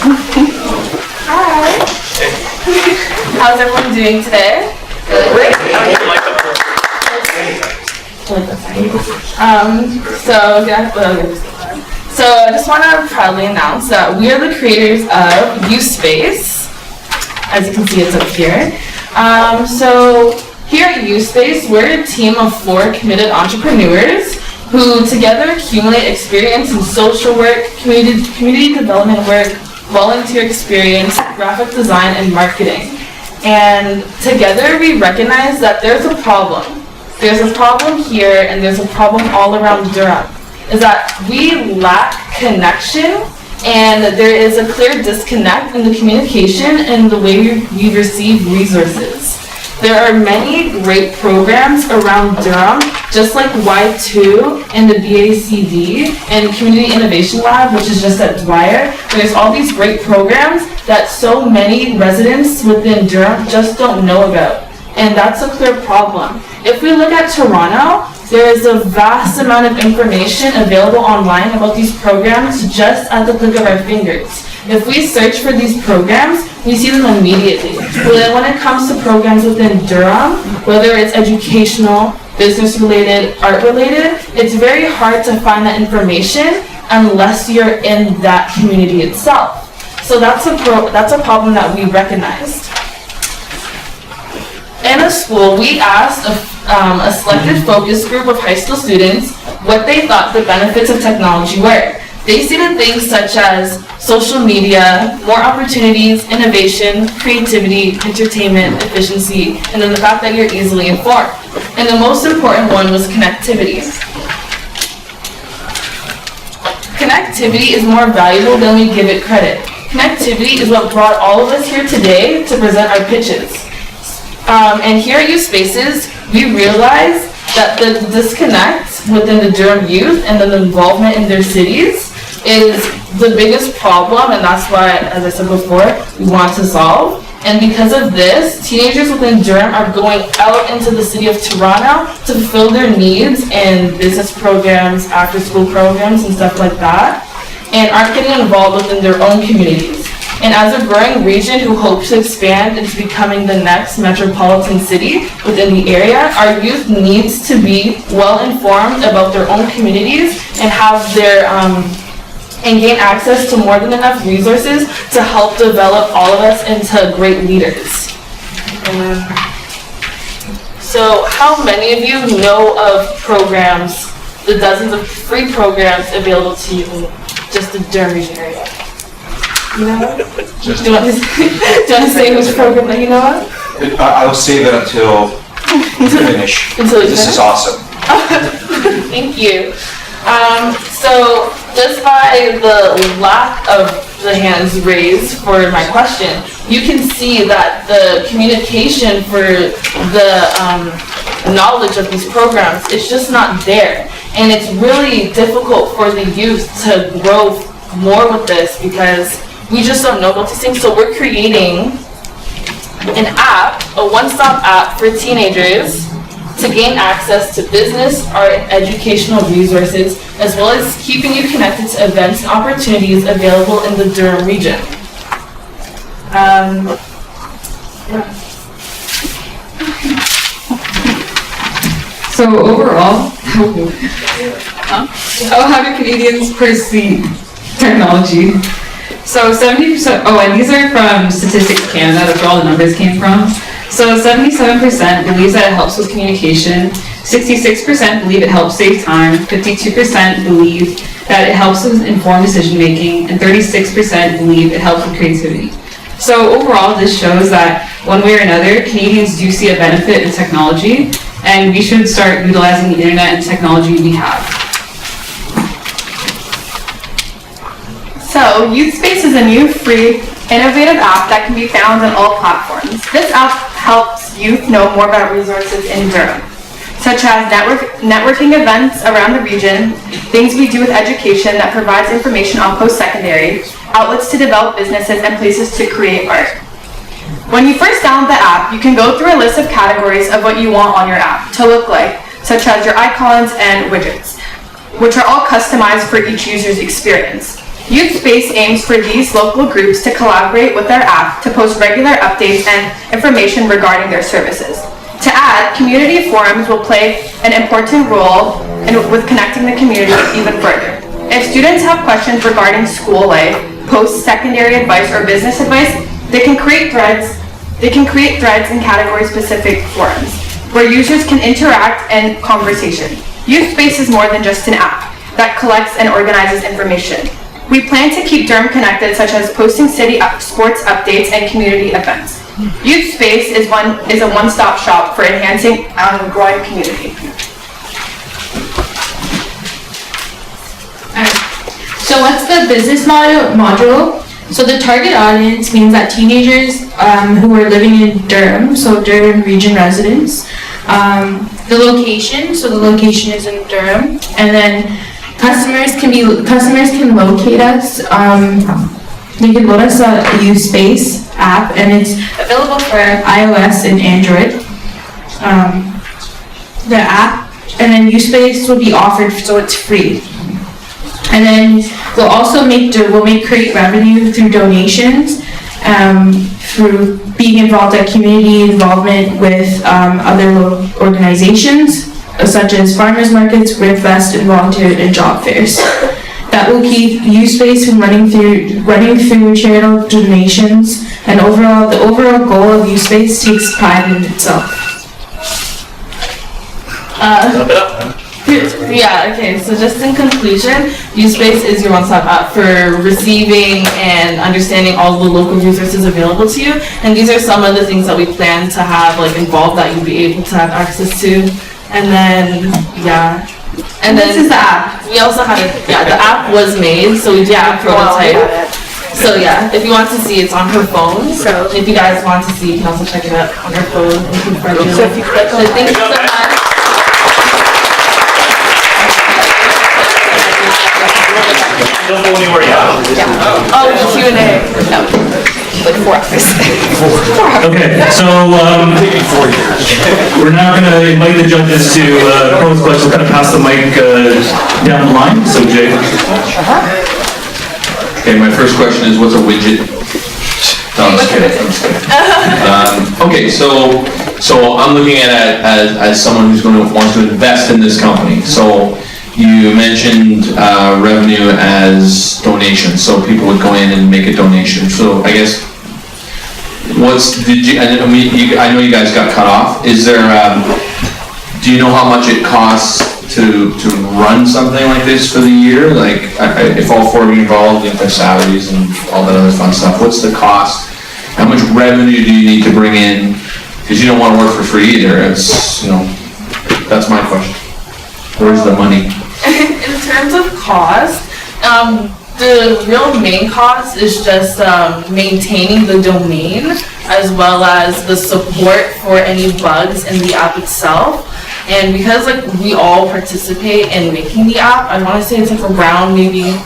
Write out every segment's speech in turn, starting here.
Hi. How's everyone doing today? Great. So I just want to proudly announce that we are the creators of U-Space. As you can see, it's up here. So here at U-Space, we're a team of 4 committed entrepreneurs who together accumulate experience in social work, community development work, volunteer experience, graphic design, and marketing. And together we recognize that there's a problem. There's a problem here and there's a problem all around Durham. Is that we lack connection and there is a clear disconnect in the communication and the way we receive resources. There are many great programs around Durham, just like Y2 and the DCDSB and Community Innovation Lab, which is just at Dwyer. There's all these great programs that so many residents within Durham just don't know about. And that's a clear problem. If we look at Toronto, there is a vast amount of information available online about these programs just at the click of our fingers. If we search for these programs, we see them immediately. But then when it comes to programs within Durham, whether it's educational, business-related, art-related, it's very hard to find that information unless you're in that community itself. So that's a problem that we recognized. In a school, we asked a selected focus group of high school students what they thought the benefits of technology were. They stated things such as social media, more opportunities, innovation, creativity, entertainment, efficiency, and then the fact that you're easily informed. And the most important one was connectivity. Connectivity is more valuable than we give it credit. Connectivity is what brought all of us here today to present our pitches. And here at U-Spaces, we realize that the disconnect within the Durham youth and the involvement in their cities is the biggest problem, and that's why, as I said before, we want to solve. And because of this, teenagers within Durham are going out into the city of Toronto to fulfill their needs in business programs, after-school programs, and stuff like that, and aren't getting involved within their own communities. And as a growing region who hopes to expand into becoming the next metropolitan city within the area, our youth needs to be well informed about their own communities and have their and gain access to more than enough resources to help develop all of us into great leaders. So how many of you know of programs, the dozens of free programs available to you in just the Durham region area? You know? Do you want to say which program that you know of? I will say that until you finish. This is awesome. Thank you. So just by the lack of the hands raised for my question, you can see that the communication for the knowledge of these programs, it's just not there. And it's really difficult for the youth to grow more with this because we just don't know about these things. So we're creating an app, a one-stop app for teenagers to gain access to business, art, and educational resources, as well as keeping you connected to events and opportunities available in the Durham region. So overall, how do Canadians perceive technology? So 70%, and these are from Statistics Canada, that's where all the numbers came from. So 77% believes that it helps with communication, 66% believe it helps save time, 52% believe that it helps with informed decision making, and 36% believe it helps with creativity. So overall, this shows that one way or another, Canadians do see a benefit in technology, and we should start utilizing the internet and technology we have. So, U-Space is a new, free, innovative app that can be found on all platforms. This app helps youth know more about resources in Durham, such as networking events around the region, things we do with education that provides information on post-secondary, outlets to develop businesses, and places to create art. When you first download the app, you can go through a list of categories of what you want on your app to look like, such as your icons and widgets, which are all customized for each user's experience. Youth Space aims for these local groups to collaborate with their app to post regular updates and information regarding their services. To add, community forums will play an important role with connecting the community even further. If students have questions regarding school life, post-secondary advice, or business advice, they can create threads in category-specific forums where users can interact and conversation. Youth Space is more than just an app that collects and organizes information. We plan to keep Durham connected, such as posting city sports updates and community events. Youth Space is a one-stop shop for enhancing our growing community. So what's the business module? So the target audience means that teenagers who are living in Durham, so Durham region residents. The location, so the location is in Durham, and then customers can locate us. They can load us a Youth Space app, and it's available for iOS and Android. The app, and then Youth Space will be offered, so it's free. And then we'll create revenue through donations, through being involved at community involvement with other local organizations, such as farmers markets, RibFest, and volunteer and job fairs. That will keep Youth Space from running through charitable donations, and the overall goal of Youth Space takes pride in itself. Yeah, okay, so just in conclusion, Youth Space is your one-stop app for receiving and understanding all the local resources available to you, and these are some of the things that we plan to have involved that you'll be able to have access to. And then, yeah. And then this is the app. We also had the app was made, so we did a prototype. So yeah, if you want to see, it's on her phone. So if you guys want to see, you can also check it out on her phone. So if you click on it. Thank you so much. Don't go anywhere yet. Yeah. Oh, Q&A. No. 4 hours. Okay, so we're now going to invite the judges to pose questions. We're going to pass the mic down the line. So Jay. Okay, my first question is, what's a widget? No, I'm just kidding. Okay, so I'm looking at it as someone who's wants to invest in this company. So you mentioned revenue as donations, so people would go in and make a donation. So I guess, I know you guys got cut off. Is there, do you know how much it costs to run something like this for the year? Like, if all 4 of you involved, you have their salaries and all that other fun stuff, what's the cost? How much revenue do you need to bring in? Because you don't want to work for free either. It's, that's my question. Where's the money? In terms of cost, the real main cost is just maintaining the domain, as well as the support for any bugs in the app itself. And because we all participate in making the app, I want to say it's around maybe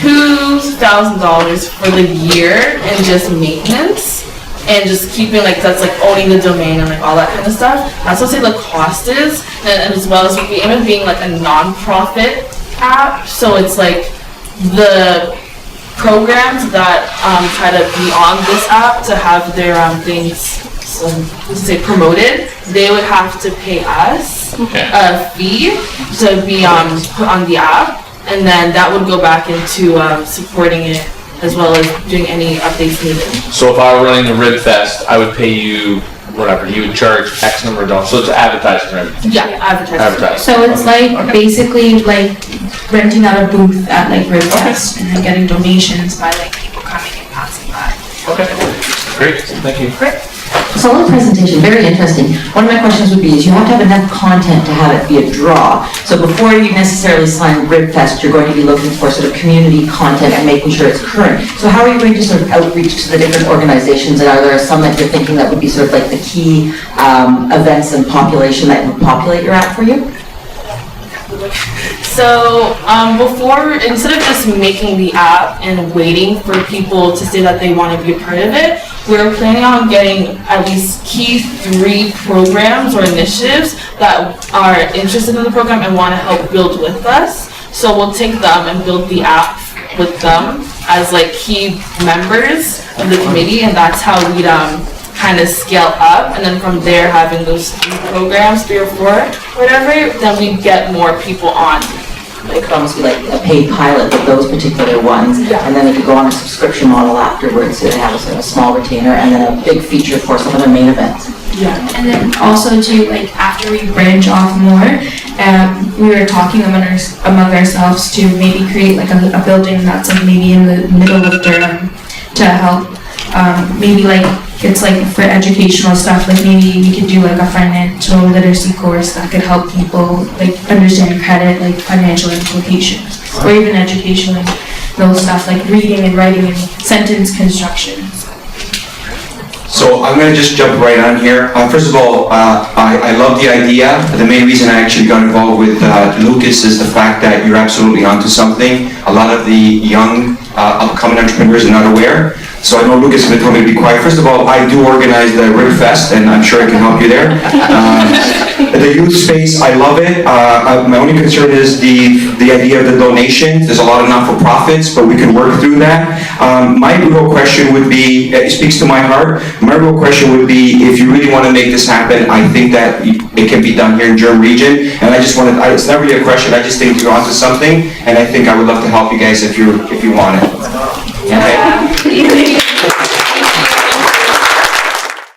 $2,000 for the year in just maintenance. And just keeping that's owning the domain and all that kind of stuff. That's what the cost is, and as well as we aim at being a non-profit app. So it's the programs that try to be on this app to have their things promoted. They would have to pay us a fee to be put on the app, and then that would go back into supporting it, as well as doing any updates needed. So if I were running the RibFest, I would pay you whatever, you would charge X number of dollars. So it's advertising, right? Yeah, advertising. So it's basically renting out a booth at RibFest and then getting donations by people coming and passing by. Okay, great, thank you. Great. Solid presentation, very interesting. One of my questions would be, is you have to have enough content to have it be a draw. So before you necessarily sign RibFest, you're going to be looking for community content and making sure it's current. So how are you going to outreach to the different organizations, and are there some that you're thinking that would be the key events and population that would populate your app for you? So instead of just making the app and waiting for people to say that they want to be a part of it, we're planning on getting at least key 3 programs or initiatives that are interested in the program and want to help build with us. So we'll take them and build the app with them as like key members of the committee, and that's how we'd kind of scale up, and then from there having those 3 programs, 3 or 4, whatever, then we'd get more people on. It could almost be like a paid pilot with those particular ones, and then they could go on a subscription model afterwards, so they have a sort of small retainer, and then a big feature for some of the main events. Yeah, and then also too, like after we branch off more, we were talking among ourselves to maybe create like a building that's like maybe in the middle of Durham to help, maybe like it's like for educational stuff, like maybe we could do like a financial literacy course that could help people like understand credit, like financial implications, or even education, like those stuff like reading and writing and sentence construction. So I'm going to just jump right on here. First of all, I love the idea. The main reason I actually got involved with Lucas is the fact that you're absolutely onto something. A lot of the young upcoming entrepreneurs are not aware. So I know Lucas is going to tell me to be quiet. First of all, I do organize the Rib Fest, and I'm sure I can help you there. The youth space, I love it. My only concern is the idea of the donations. There's a lot of not-for-profits, but we can work through that. My real question would be, it speaks to my heart, my real question would be, if you really want to make this happen, I think that it can be done here in Durham region. And I just wanted, it's not really a question, I just think you're onto something, and I think I would love to help you guys if you want it. Okay.